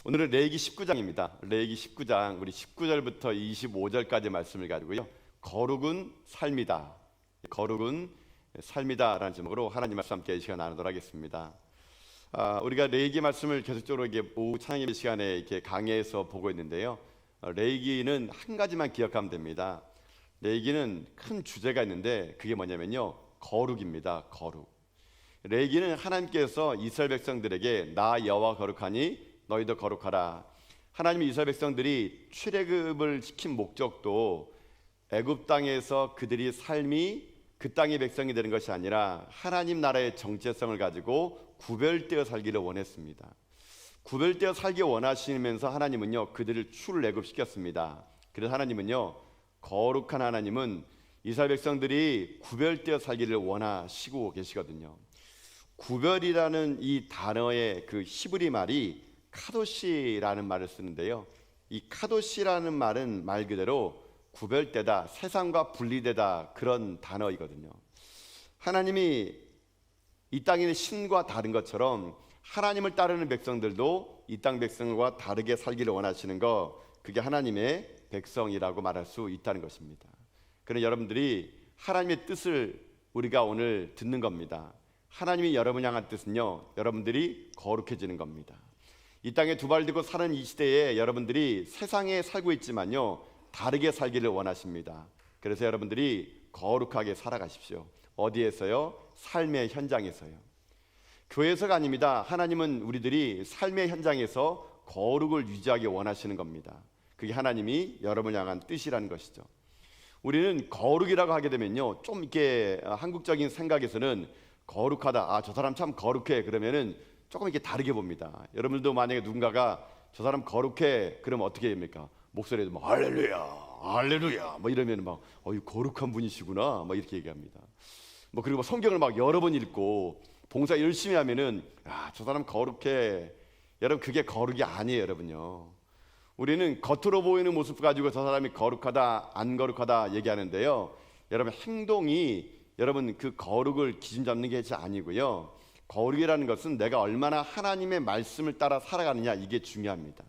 오늘은 레위기 19장입니다. 레위기 19장 우리 19절부터 25절까지 말씀을 가지고요. 거룩은 삶이다. 거룩은 삶이다라는 제목으로 하나님 말씀 함께 이 시간 나누도록 하겠습니다. 우리가 레위기 말씀을 계속적으로 이게 오후 찬양의 시간에 이렇게 강해에서 보고 있는데요. 레위기는 한 가지만 기억하면 됩니다. 레위기는 큰 주제가 있는데 그게 뭐냐면요. 거룩입니다. 거룩. 레위기는 하나님께서 이스라엘 백성들에게 나 여호와 거룩하니 너희도 거룩하라. 하나님이 이스라엘 백성들이 출애굽을 시킨 목적도 애굽 땅에서 그들이 삶이 그 땅의 백성이 되는 것이 아니라 하나님 나라의 정체성을 가지고 구별되어 살기를 원했습니다. 구별되어 살기 원하시면서 하나님은요 그들을 출애굽시켰습니다. 그래서 하나님은요 거룩한 하나님은 이스라엘 백성들이 구별되어 살기를 원하시고 계시거든요. 구별이라는 이 단어의 그 히브리 말이 카도시라는 말을 쓰는데요. 이 카도시라는 말은 말 그대로 구별되다, 세상과 분리되다 그런 단어이거든요. 하나님이 이 땅에는 신과 다른 것처럼 하나님을 따르는 백성들도 이 땅 백성과 다르게 살기를 원하시는 거, 그게 하나님의 백성이라고 말할 수 있다는 것입니다. 그러나 여러분들이 하나님의 뜻을 우리가 오늘 듣는 겁니다. 하나님이 여러분 향한 뜻은요, 여러분들이 거룩해지는 겁니다. 이 땅에 두 발 들고 사는 이 시대에 여러분들이 세상에 살고 있지만요 다르게 살기를 원하십니다. 그래서 여러분들이 거룩하게 살아가십시오. 어디에서요? 삶의 현장에서요. 교회에서가 아닙니다. 하나님은 우리들이 삶의 현장에서 거룩을 유지하기 원하시는 겁니다. 그게 하나님이 여러분 향한 뜻이라는 것이죠. 우리는 거룩이라고 하게 되면요 좀 이렇게 한국적인 생각에서는 거룩하다, 저 사람 참 거룩해, 그러면은 조금 이렇게 다르게 봅니다. 여러분들도 만약에 누군가가 저 사람 거룩해 그러면 어떻게 됩니까? 목소리에도 막 할렐루야 할렐루야 뭐 이러면 막 거룩한 분이시구나 막 이렇게 얘기합니다. 뭐 그리고 성경을 막 여러 번 읽고 봉사 열심히 하면은 저 사람 거룩해. 여러분 그게 거룩이 아니에요. 여러분요, 우리는 겉으로 보이는 모습 가지고 저 사람이 거룩하다 안 거룩하다 얘기하는데요, 여러분 행동이 여러분 그 거룩을 기준 잡는 게 아니고요, 거룩이라는 것은 내가 얼마나 하나님의 말씀을 따라 살아가느냐, 이게 중요합니다.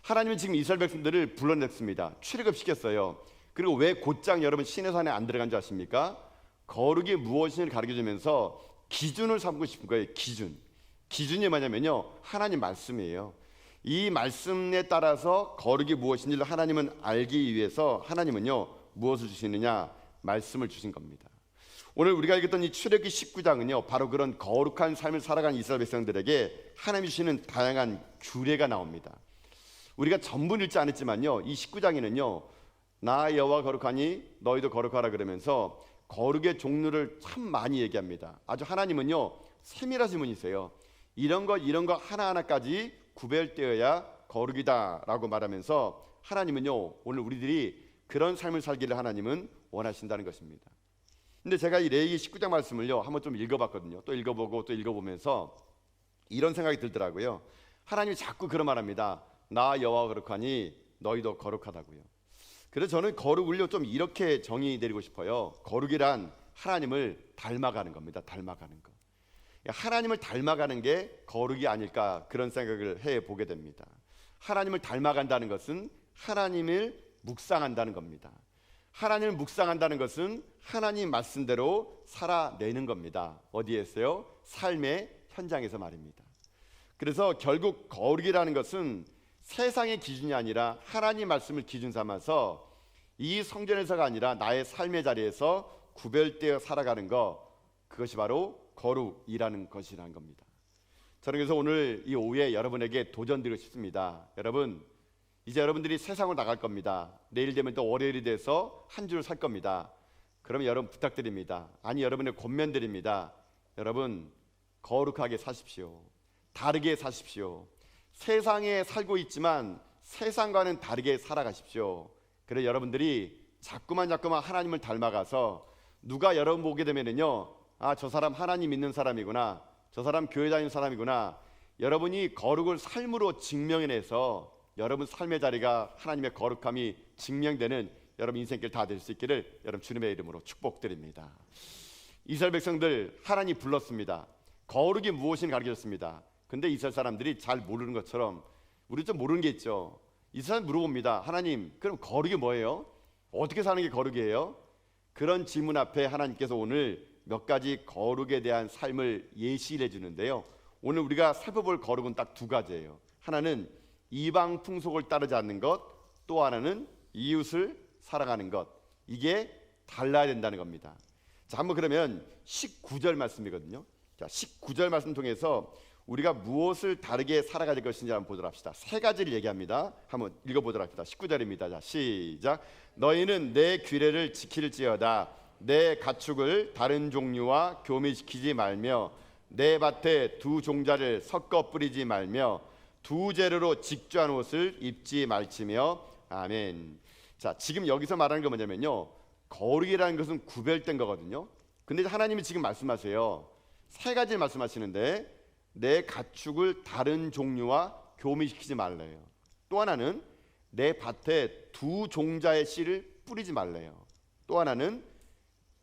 하나님은 지금 이스라엘 백성들을 불러냈습니다. 출애굽시켰어요. 그리고 왜 곧장 여러분 시내산에 안 들어간 줄 아십니까? 거룩이 무엇인지를 가르쳐주면서 기준을 삼고 싶은 거예요. 기준이 뭐냐면요 하나님 말씀이에요. 이 말씀에 따라서 거룩이 무엇인지를 하나님은 알기 위해서 하나님은요 무엇을 주시느냐, 말씀을 주신 겁니다. 오늘 우리가 읽었던 이 출애굽기 19장은요 바로 그런 거룩한 삶을 살아간 이스라엘 백성들에게 하나님이 주시는 다양한 규례가 나옵니다. 우리가 전부 읽지 않았지만요 이 19장에는요 나 여호와 거룩하니 너희도 거룩하라 그러면서 거룩의 종류를 참 많이 얘기합니다. 아주 하나님은요 세밀하신 분이세요. 이런 것 하나하나까지 구별되어야 거룩이다 라고 말하면서 하나님은요 오늘 우리들이 그런 삶을 살기를 하나님은 원하신다는 것입니다. 근데 제가 이 레위기 19장 말씀을요 한번 좀 읽어봤거든요. 또 읽어보고 또 읽어보면서 이런 생각이 들더라고요. 하나님이 자꾸 그런 말합니다. 나 여호와 거룩하니 너희도 거룩하다고요. 그래서 저는 거룩을요 좀 이렇게 정의 내리고 싶어요. 거룩이란 하나님을 닮아가는 겁니다. 닮아가는 거. 하나님을 닮아가는 게 거룩이 아닐까, 그런 생각을 해보게 됩니다. 하나님을 닮아간다는 것은 하나님을 묵상한다는 겁니다. 하나님을 묵상한다는 것은 하나님 말씀대로 살아내는 겁니다. 어디에서요? 삶의 현장에서 말입니다. 그래서 결국 거룩이라는 것은 세상의 기준이 아니라 하나님 말씀을 기준 삼아서 이 성전에서가 아니라 나의 삶의 자리에서 구별되어 살아가는 것, 그것이 바로 거룩이라는 것이라는 겁니다. 저는 그래서 오늘 이 오후에 여러분에게 도전드리고 싶습니다. 여러분, 이제 여러분들이 세상으로 나갈 겁니다. 내일 되면 또 월요일이 돼서 한 주를 살 겁니다. 그러면 여러분 부탁드립니다. 아니, 여러분의 권면드립니다. 여러분 거룩하게 사십시오. 다르게 사십시오. 세상에 살고 있지만 세상과는 다르게 살아가십시오. 그래서 여러분들이 자꾸만 하나님을 닮아가서 누가 여러분 보게 되면은요, 저 사람 하나님 믿는 사람이구나, 저 사람 교회 다니는 사람이구나, 여러분이 거룩을 삶으로 증명해내서 여러분 삶의 자리가 하나님의 거룩함이 증명되는 여러분 인생길 다 될 수 있기를 여러분 주님의 이름으로 축복드립니다. 이스라엘 백성들 하나님 불렀습니다. 거룩이 무엇인지 가르쳐줬습니다. 근데 이스라엘 사람들이 잘 모르는 것처럼 우리 좀 모르는 게 있죠. 이 사람 물어봅니다. 하나님, 그럼 거룩이 뭐예요? 어떻게 사는 게 거룩이에요? 그런 질문 앞에 하나님께서 오늘 몇 가지 거룩에 대한 삶을 예시를 해주는데요. 오늘 우리가 살펴볼 거룩은 딱 두 가지예요. 하나는 이방 풍속을 따르지 않는 것, 또 하나는 이웃을 사랑하는 것. 이게 달라야 된다는 겁니다. 자, 한번 그러면 19절 말씀이거든요. 자, 19절 말씀 통해서 우리가 무엇을 다르게 살아가야 될 것인지 한번 보도록 합시다. 세 가지를 얘기합니다. 한번 읽어보도록 합시다. 19절입니다. 자, 시작. 너희는 내 규례를 지킬지어다. 내 가축을 다른 종류와 교미시키지 말며 내 밭에 두 종자를 섞어 뿌리지 말며 두 재료로 직조한 옷을 입지 말지며. 아멘. 자, 지금 여기서 말하는 게 뭐냐면요, 거룩이라는 것은 구별된 거거든요. 근데 하나님이 지금 말씀하세요. 세 가지 말씀하시는데, 내 가축을 다른 종류와 교미시키지 말래요. 또 하나는 내 밭에 두 종자의 씨를 뿌리지 말래요. 또 하나는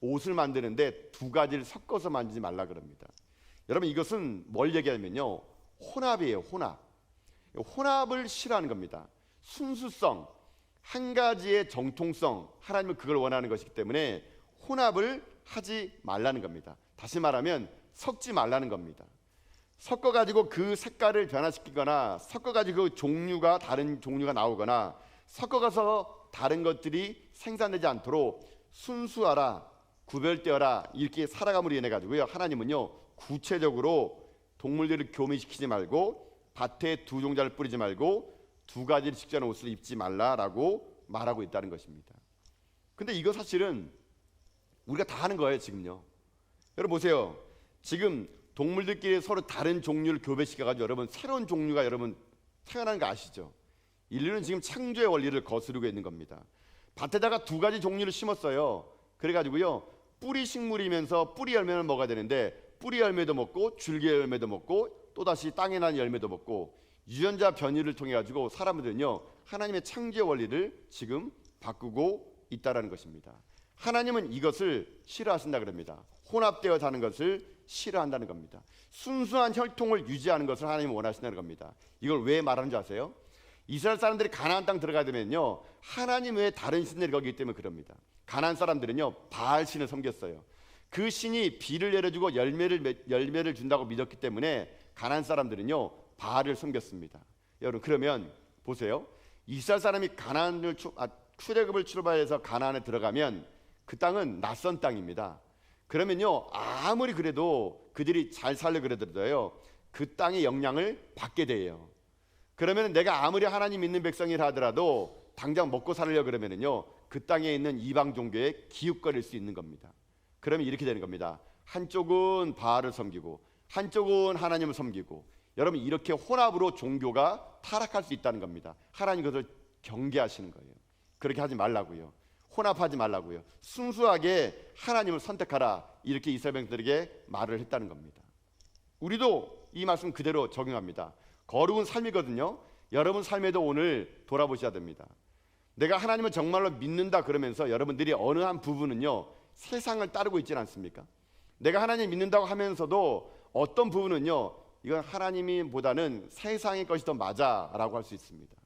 옷을 만드는데 두 가지를 섞어서 만지지 말라 그럽니다. 여러분, 이것은 뭘 얘기하면요, 혼합이에요. 혼합을 싫어하는 겁니다. 순수성, 한 가지의 정통성, 하나님은 그걸 원하는 것이기 때문에 혼합을 하지 말라는 겁니다. 다시 말하면 섞지 말라는 겁니다. 섞어가지고 그 색깔을 변화시키거나 섞어가지고 그 종류가 다른 종류가 나오거나 섞어가서 다른 것들이 생산되지 않도록 순수하라, 구별되어라, 이렇게 살아감으로 인해 가지고요, 하나님은요 구체적으로 동물들을 교미시키지 말고 밭에 두 종자를 뿌리지 말고 두 가지를 직조한 옷을 입지 말라라고 말하고 있다는 것입니다. 근데 이거 사실은 우리가 다 하는 거예요. 지금요, 여러분 보세요. 지금 동물들끼리 서로 다른 종류를 교배시켜가지고 여러분 새로운 종류가 여러분 태어나는 거 아시죠? 인류는 지금 창조의 원리를 거스르고 있는 겁니다. 밭에다가 두 가지 종류를 심었어요. 그래가지고요, 뿌리 식물이면서 뿌리 열매는 먹어야 되는데 뿌리 열매도 먹고 줄기 열매도 먹고 또다시 땅에 난 열매도 먹고, 유전자 변이를 통해 가지고 사람들은요 하나님의 창조의 원리를 지금 바꾸고 있다라는 것입니다. 하나님은 이것을 싫어하신다 그럽니다. 혼합되어 사는 것을 싫어한다는 겁니다. 순수한 혈통을 유지하는 것을 하나님은 원하신다는 겁니다. 이걸 왜 말하는 줄 아세요? 이스라엘 사람들이 가나안 땅 들어가야 되면요, 하나님 외에 다른 신들이 거기 때문에 그럽니다. 가나안 사람들은요 바알 신을 섬겼어요. 그 신이 비를 내려주고 열매를 준다고 믿었기 때문에 가나안 사람들은요 바알을 섬겼습니다. 여러분, 그러면 보세요. 이스라엘 사람이 가나안을 출애굽을 출발해서 가나안에 들어가면 그 땅은 낯선 땅입니다. 그러면요 아무리 그래도 그들이 잘 살려 그러더라도요 그 땅의 영향을 받게 돼요. 그러면 내가 아무리 하나님 믿는 백성이라 하더라도 당장 먹고 살려 그러면은요 그 땅에 있는 이방 종교에 기웃거릴 수 있는 겁니다. 그러면 이렇게 되는 겁니다. 한쪽은 바알을 섬기고 한쪽은 하나님을 섬기고, 여러분 이렇게 혼합으로 종교가 타락할 수 있다는 겁니다. 하나님 그것을 경계하시는 거예요. 그렇게 하지 말라고요. 혼합하지 말라고요. 순수하게 하나님을 선택하라, 이렇게 이스라엘 백성들에게 말을 했다는 겁니다. 우리도 이 말씀 그대로 적용합니다. 거룩은 삶이거든요. 여러분 삶에도 오늘 돌아보셔야 됩니다. 내가 하나님을 정말로 믿는다 그러면서 여러분들이 어느 한 부분은요 세상을 따르고 있지는 않습니까? 내가 하나님 믿는다고 하면서도 어떤 부분은요 이건 하나님보다는 세상의 것이 더 맞아라고 할 수 있습니다.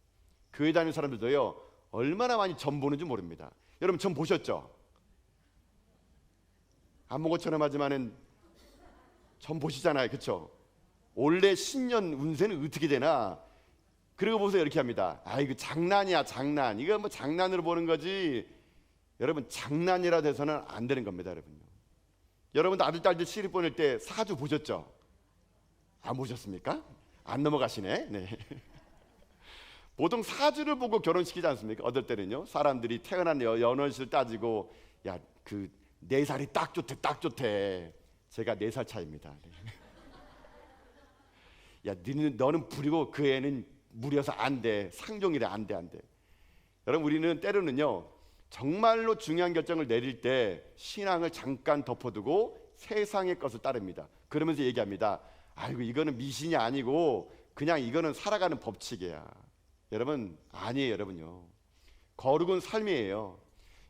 교회 다니는 사람들도요 얼마나 많이 점 보는지 모릅니다. 여러분 점 보셨죠? 안 본 것처럼 하지만은 점 보시잖아요, 그렇죠? 올해 신년 운세는 어떻게 되나? 그리고 보세요, 이렇게 합니다. 아, 이거 장난이야, 장난. 이거 뭐 장난으로 보는 거지. 여러분 장난이라 돼서는 안 되는 겁니다, 여러분요. 여러분도 아들 딸들 시집 보낼 때 사주 보셨죠? 안 보셨습니까? 안 넘어가시네. 네. 보통 사주를 보고 결혼시키지 않습니까? 어떨 때는요 사람들이 태어난 연월시를 따지고, 야, 그 4살이 딱 좋대, 딱 좋대. 제가 4살 차이입니다. 야, 너는 부리고 그 애는 무려서 안 돼. 상종이래, 안 돼, 안 돼. 여러분 우리는 때로는요 정말로 중요한 결정을 내릴 때 신앙을 잠깐 덮어두고 세상의 것을 따릅니다. 그러면서 얘기합니다. 아이고 이거는 미신이 아니고 그냥 이거는 살아가는 법칙이야. 여러분 아니에요, 여러분요. 거룩은 삶이에요.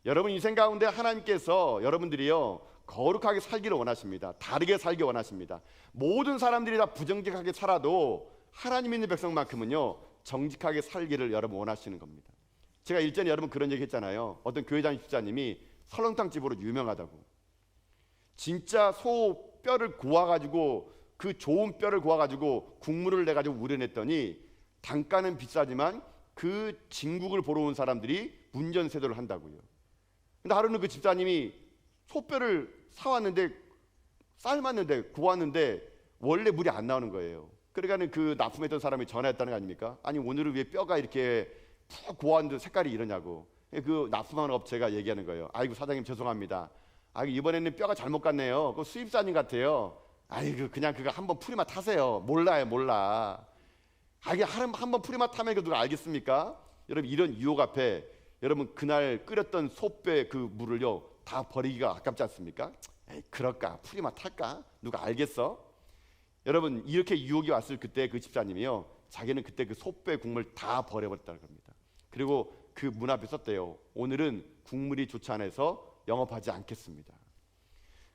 여러분 인생 가운데 하나님께서 여러분들이요 거룩하게 살기를 원하십니다. 다르게 살기 원하십니다. 모든 사람들이 다 부정직하게 살아도 하나님 있는 백성만큼은요 정직하게 살기를 여러분 원하시는 겁니다. 제가 일전에 여러분 그런 얘기 했잖아요. 어떤 교회장 집사님이 설렁탕 집으로 유명하다고. 진짜 소 뼈를 구워가지고 그 좋은 뼈를 구워가지고 국물을 내가지고 우려냈더니 단가는 비싸지만 그 진국을 보러 온 사람들이 문전세도를 한다고요. 근데 하루는 그 집사님이 소뼈를 사왔는데 삶았는데 구웠는데 원래 물이 안 나오는 거예요. 그러니까는 그 납품했던 사람이 전화했다는 거 아닙니까? 아니 오늘은 왜 뼈가 이렇게 푹 구웠는데 색깔이 이러냐고. 그 납품하는 업체가 얘기하는 거예요. 아이고 사장님 죄송합니다. 아이고 이번에는 뼈가 잘못 갔네요. 그 수입사님 같아요. 아이고 그냥 그거 한번 풀이만 타세요. 몰라요 몰라. 아이고 한번 풀이만 타면 그 누가 알겠습니까? 여러분 이런 유혹 앞에 여러분 그날 끓였던 소뼈의 그 물을요 다 버리기가 아깝지 않습니까? 에이 그럴까 풀이만 탈까? 누가 알겠어? 여러분 이렇게 유혹이 왔을 그때 그 집사님이요 자기는 그때 그 소뼈의 국물 다 버려버렸다는 겁니다. 그리고 그 문 앞에 썼대요. 오늘은 국물이 좋지 않아서 영업하지 않겠습니다.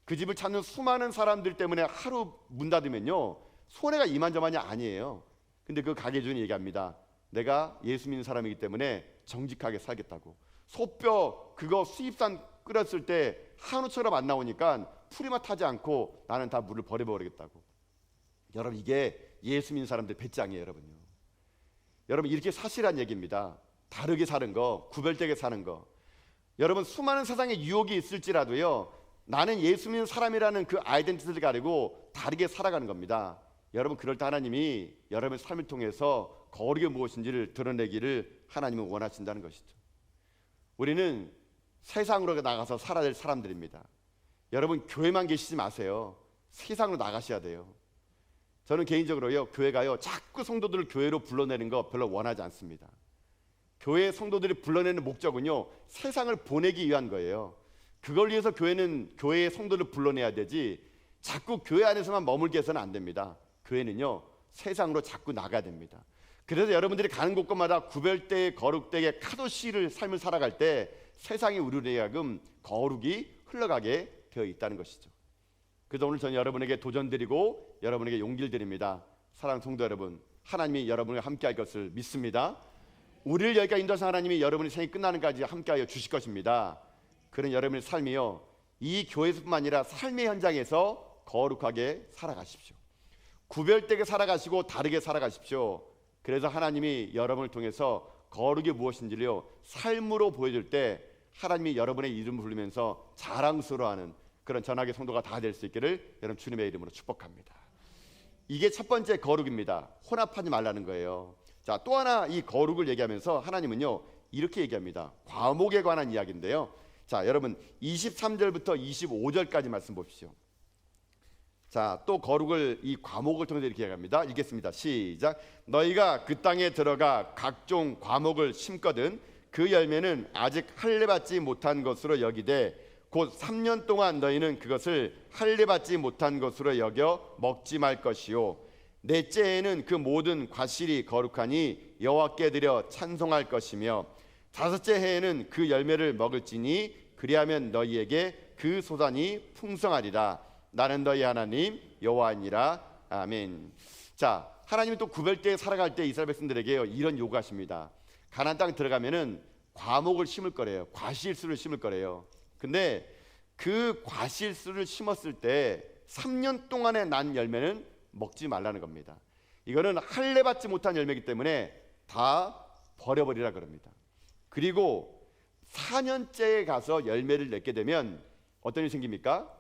그 집을 찾는 수많은 사람들 때문에 하루 문 닫으면요 손해가 이만저만이 아니에요. 근데 그 가게 주인이 얘기합니다. 내가 예수 믿는 사람이기 때문에 정직하게 살겠다고. 소뼈 그거 수입산 끓였을 때 한우처럼 안 나오니까 풀이만 타지 않고 나는 다 물을 버려버리겠다고. 여러분 이게 예수 믿는 사람들 배짱이에요 여러분요. 여러분 이렇게 사실한 얘기입니다. 다르게 사는 거, 구별되게 사는 거. 여러분 수많은 세상에 유혹이 있을지라도요 나는 예수 믿는 사람이라는 그 아이덴티티를 가지고 다르게 살아가는 겁니다. 여러분 그럴 때 하나님이 여러분의 삶을 통해서 거룩이 무엇인지를 드러내기를 하나님은 원하신다는 것이죠. 우리는 세상으로 나가서 살아야 될 사람들입니다. 여러분 교회만 계시지 마세요. 세상으로 나가셔야 돼요. 저는 개인적으로요 교회가요 자꾸 성도들을 교회로 불러내는 거 별로 원하지 않습니다. 교회 성도들이 불러내는 목적은요 세상을 보내기 위한 거예요. 그걸 위해서 교회는 교회의 성도를 불러내야 되지 자꾸 교회 안에서만 머물게 해서는 안 됩니다. 교회는요 세상으로 자꾸 나가야 됩니다. 그래서 여러분들이 가는 곳곳마다 구별되게 거룩되게 카도시를 삶을 살아갈 때 세상이 우리로 하여금 거룩이 흘러가게 되어 있다는 것이죠. 그래서 오늘 저는 여러분에게 도전드리고 여러분에게 용기를 드립니다. 사랑하는 성도 여러분, 하나님이 여러분과 함께 할 것을 믿습니다. 우리를 여기까지 인도하신 하나님이 여러분의 생이 끝나는 까지 함께하여 주실 것입니다. 그런 여러분의 삶이요 이 교회뿐만 아니라 삶의 현장에서 거룩하게 살아가십시오. 구별되게 살아가시고 다르게 살아가십시오. 그래서 하나님이 여러분을 통해서 거룩이 무엇인지를 삶으로 보여줄 때 하나님이 여러분의 이름을 부르면서 자랑스러워하는 그런 전하의 성도가 다 될 수 있기를 여러분 주님의 이름으로 축복합니다. 이게 첫 번째 거룩입니다. 혼합하지 말라는 거예요. 자, 또 하나 이 거룩을 얘기하면서 하나님은요 이렇게 얘기합니다. 과목에 관한 이야기인데요. 자, 여러분 23절부터 25절까지 말씀 보십시오. 자, 또 거룩을 이 과목을 통해서 이렇게 얘기합니다. 읽겠습니다. 시작. 너희가 그 땅에 들어가 각종 과목을 심거든 그 열매는 아직 할례받지 못한 것으로 여기되 곧 3년 동안 너희는 그것을 할례받지 못한 것으로 여겨 먹지 말 것이요 넷째 해에는 그 모든 과실이 거룩하니 여호와께 드려 찬송할 것이며 다섯째 해에는 그 열매를 먹을지니 그리하면 너희에게 그 소산이 풍성하리라. 나는 너희 하나님 여호와니라. 아멘. 자, 하나님이 또 구별되게 살아갈 때 이스라엘 백성들에게 이런 요구하십니다. 가나안 땅 들어가면은 과목을 심을 거래요. 과실수를 심을 거래요. 근데 그 과실수를 심었을 때 3년 동안에 난 열매는 먹지 말라는 겁니다. 이거는 할례받지 못한 열매이기 때문에 다 버려버리라 그럽니다. 그리고 4년째에 가서 열매를 맺게 되면 어떤 일이 생깁니까?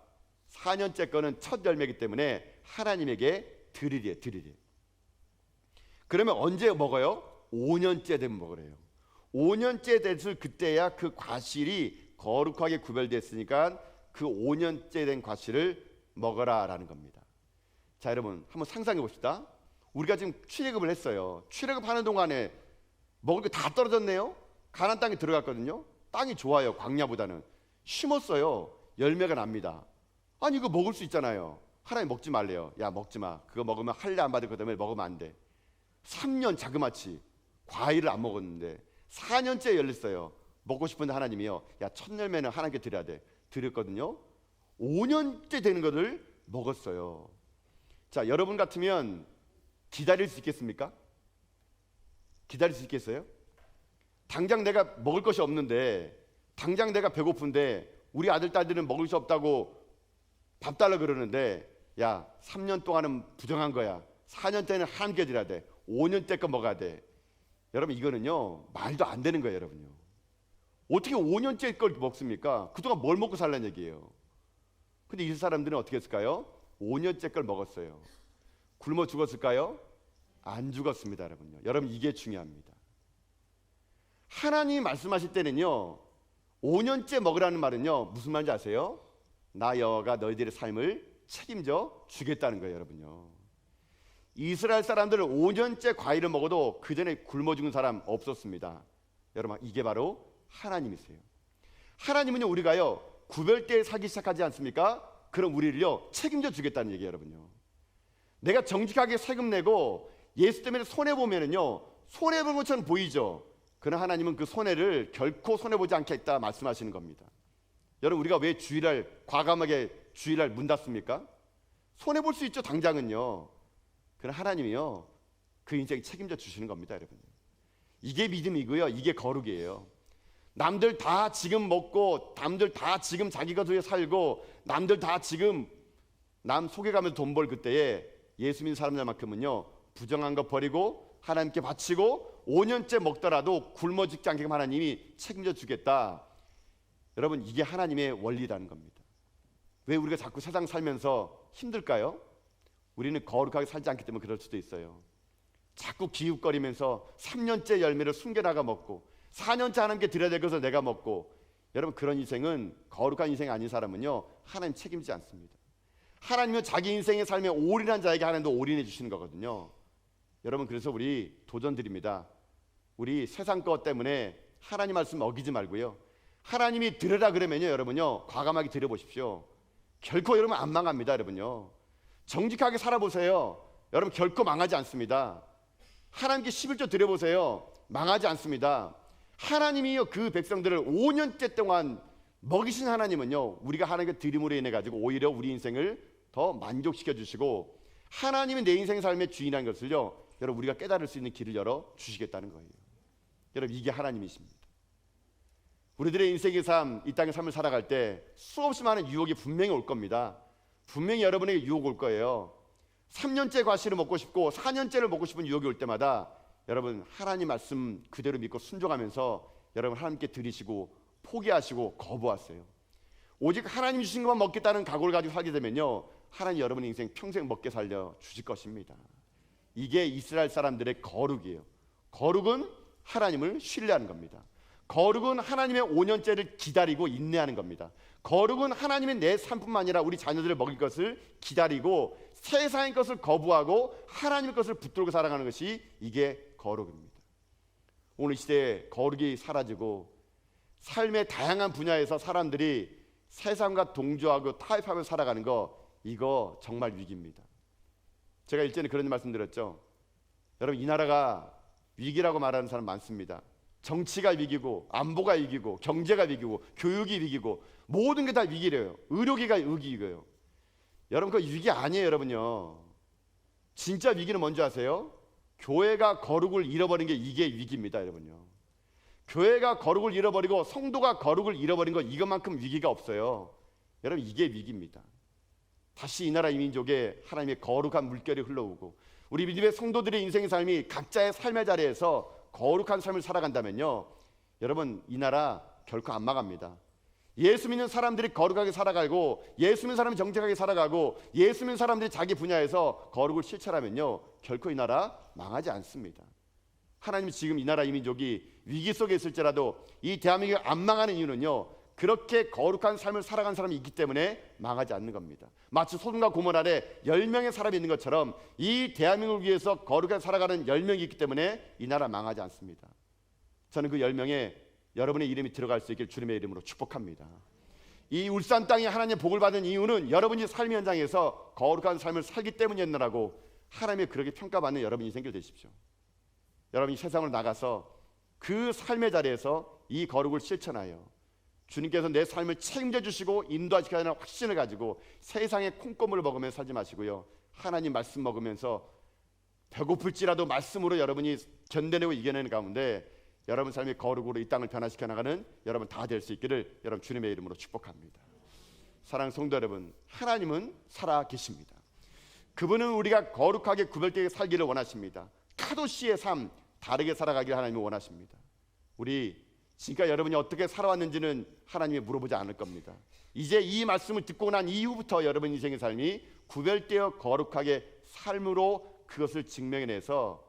4년째 거는 첫 열매이기 때문에 하나님에게 드리래요. 그러면 언제 먹어요? 5년째 되면 먹으래요. 5년째 됐을 그때야 그 과실이 거룩하게 구별됐으니까 그 5년째 된 과실을 먹어라라는 겁니다. 자, 여러분 한번 상상해 봅시다. 우리가 지금 출애굽을 했어요. 출애굽하는 동안에 먹을 게 다 떨어졌네요. 가나안 땅에 들어갔거든요. 땅이 좋아요. 광야보다는. 심었어요. 열매가 납니다. 아니 이거 먹을 수 있잖아요. 하나님 먹지 말래요. 야 먹지 마. 그거 먹으면 할례 안 받을 것 때문에 먹으면 안 돼. 3년 자그마치 과일을 안 먹었는데 4년째 열렸어요. 먹고 싶은데 하나님이요. 야 첫 열매는 하나님께 드려야 돼. 드렸거든요. 5년째 되는 것을 먹었어요. 자, 여러분 같으면 기다릴 수 있겠습니까? 기다릴 수 있겠어요? 당장 내가 먹을 것이 없는데, 당장 내가 배고픈데 우리 아들 딸들은 먹을 수 없다고 밥 달라 그러는데, 야 3년 동안은 부정한 거야, 4년 때는 함께 드려야 돼, 5년 때 거 먹어야 돼. 여러분 이거는요 말도 안 되는 거예요. 여러분요, 어떻게 5년째 걸 먹습니까? 그동안 뭘 먹고 살란 얘기예요. 근데 이 사람들은 어떻게 했을까요? 5년째 걸 먹었어요. 굶어 죽었을까요? 안 죽었습니다. 여러분요, 여러분 이게 중요합니다. 하나님이 말씀하실 때는요 5년째 먹으라는 말은요 무슨 말인지 아세요? 나 여호와가 너희들의 삶을 책임져 주겠다는 거예요. 여러분요, 이스라엘 사람들은 5년째 과일을 먹어도 그 전에 굶어 죽은 사람 없었습니다. 여러분 이게 바로 하나님이세요. 하나님은요 우리가요 구별되게 살기 시작하지 않습니까? 그럼 우리를요 책임져 주겠다는 얘기예요. 여러분요, 내가 정직하게 세금 내고 예수 때문에 손해보면은요 손해본 것처럼 보이죠. 그러나 하나님은 그 손해를 결코 손해보지 않겠다 말씀하시는 겁니다. 여러분 우리가 왜 주일날 과감하게 주일날 문 닫습니까? 손해볼 수 있죠 당장은요. 그러나 하나님이요 그 인생 책임져 주시는 겁니다. 여러분 이게 믿음이고요, 이게 거룩이에요. 남들 다 지금 먹고, 남들 다 지금 자기 것으로 살고, 남들 다 지금 남 속여가면서 돈 벌 그때에 예수 믿는 사람들만큼은요 부정한 거 버리고 하나님께 바치고 5년째 먹더라도 굶어 죽지 않게 하나님이 책임져 주겠다. 여러분 이게 하나님의 원리라는 겁니다. 왜 우리가 자꾸 세상 살면서 힘들까요? 우리는 거룩하게 살지 않기 때문에 그럴 수도 있어요. 자꾸 기웃거리면서 3년째 열매를 숨겨나가 먹고 4년째 하나님께 드려야 될 것을 내가 먹고, 여러분 그런 인생은, 거룩한 인생이 아닌 사람은요 하나님 책임지지 않습니다. 하나님은 자기 인생의 삶에 올인한 자에게 하나님도 올인해 주시는 거거든요. 여러분 그래서 우리 도전드립니다. 우리 세상 것 때문에 하나님 말씀 어기지 말고요, 하나님이 들으라 그러면요 여러분요 과감하게 들어보십시오. 결코 여러분 안 망합니다. 여러분요 정직하게 살아보세요. 여러분 결코 망하지 않습니다. 하나님께 11조 드려보세요. 망하지 않습니다. 하나님이요 그 백성들을 5년째 동안 먹이신 하나님은요 우리가 하나님께 드림으로 인해 가지고 오히려 우리 인생을 더 만족시켜 주시고, 하나님이 내 인생 삶의 주인이라는 것을요 여러분 우리가 깨달을 수 있는 길을 열어 주시겠다는 거예요. 여러분 이게 하나님이십니다. 우리들의 인생의 삶, 이 땅의 삶을 살아갈 때 수없이 많은 유혹이 분명히 올 겁니다. 분명히 여러분에게 유혹 올 거예요. 3년째 과실을 먹고 싶고 4년째를 먹고 싶은 유혹이 올 때마다 여러분 하나님 말씀 그대로 믿고 순종하면서 여러분 하나님께 드리시고 포기하시고 거부하세요. 오직 하나님 주신 것만 먹겠다는 각오를 가지고 살게 되면요 하나님 여러분의 인생 평생 먹게 살려 주실 것입니다. 이게 이스라엘 사람들의 거룩이에요. 거룩은 하나님을 신뢰하는 겁니다. 거룩은 하나님의 5년째를 기다리고 인내하는 겁니다. 거룩은 하나님의 내 삶뿐만 아니라 우리 자녀들을 먹일 것을 기다리고 세상의 것을 거부하고 하나님의 것을 붙들고 살아가는 것이, 이게 거룩입니다. 오늘 이 시대에 거룩이 사라지고 삶의 다양한 분야에서 사람들이 세상과 동조하고 타협하면서 살아가는 거, 이거 정말 위기입니다. 제가 일전에 그런 말씀 드렸죠. 여러분 이 나라가 위기라고 말하는 사람 많습니다. 정치가 위기고 안보가 위기고 경제가 위기고 교육이 위기고 모든 게 다 위기래요. 의료계가 위기고요. 여러분 그 위기 아니에요. 여러분요 진짜 위기는 뭔지 아세요? 교회가 거룩을 잃어버린 게 이게 위기입니다. 여러분요 교회가 거룩을 잃어버리고 성도가 거룩을 잃어버린 거, 이것만큼 위기가 없어요. 여러분 이게 위기입니다. 다시 이 나라 이 민족에 하나님의 거룩한 물결이 흘러오고 우리 믿음의 성도들의 인생의 삶이 각자의 삶의 자리에서 거룩한 삶을 살아간다면요 여러분 이 나라 결코 안 망합니다. 예수 믿는 사람들이 거룩하게 살아가고 예수 믿는 사람이 정직하게 살아가고 예수 믿는 사람들이 자기 분야에서 거룩을 실천하면요 결코 이 나라 망하지 않습니다. 하나님이 지금 이 나라 이 민족이 위기 속에 있을지라도 이 대한민국이 안 망하는 이유는요 그렇게 거룩한 삶을 살아간 사람이 있기 때문에 망하지 않는 겁니다. 마치 소돔과 고모라 아래 10명의 사람이 있는 것처럼 이 대한민국을 위해서 거룩하게 살아가는 10명이 있기 때문에 이 나라 망하지 않습니다. 저는 그 10명에 여러분의 이름이 들어갈 수 있길 주님의 이름으로 축복합니다. 이 울산 땅이 하나님의 복을 받은 이유는 여러분이 삶의 현장에서 거룩한 삶을 살기 때문이었느라고 하나님의 그렇게 평가받는 여러분이 생길 되십시오. 여러분이 세상으로 나가서 그 삶의 자리에서 이 거룩을 실천하여 주님께서 내 삶을 책임져 주시고 인도하시겠다는 확신을 가지고 세상의 콩고물을 먹으면서 살지 마시고요 하나님 말씀 먹으면서 배고플지라도 말씀으로 여러분이 견뎌내고 이겨내는 가운데 여러분 삶의 거룩으로 이 땅을 변화시켜 나가는 여러분 다 될 수 있기를 여러분 주님의 이름으로 축복합니다. 사랑하는 성도 여러분, 하나님은 살아 계십니다. 그분은 우리가 거룩하게 구별되게 살기를 원하십니다. 카도시의 삶, 다르게 살아가기를 하나님이 원하십니다. 우리 지금까지 여러분이 어떻게 살아왔는지는 하나님이 물어보지 않을 겁니다. 이제 이 말씀을 듣고 난 이후부터 여러분 인생의 삶이 구별되어 거룩하게 삶으로 그것을 증명해내서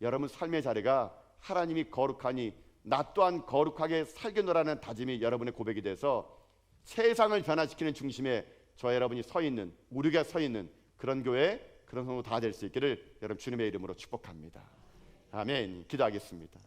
여러분 삶의 자리가 하나님이 거룩하니 나 또한 거룩하게 살겠노라는 다짐이 여러분의 고백이 돼서 세상을 변화시키는 중심에 저 여러분이 서 있는, 우리가 서 있는 그런 교회, 그런 성도 다 될 수 있기를 여러분 주님의 이름으로 축복합니다. 아멘. 기도하겠습니다.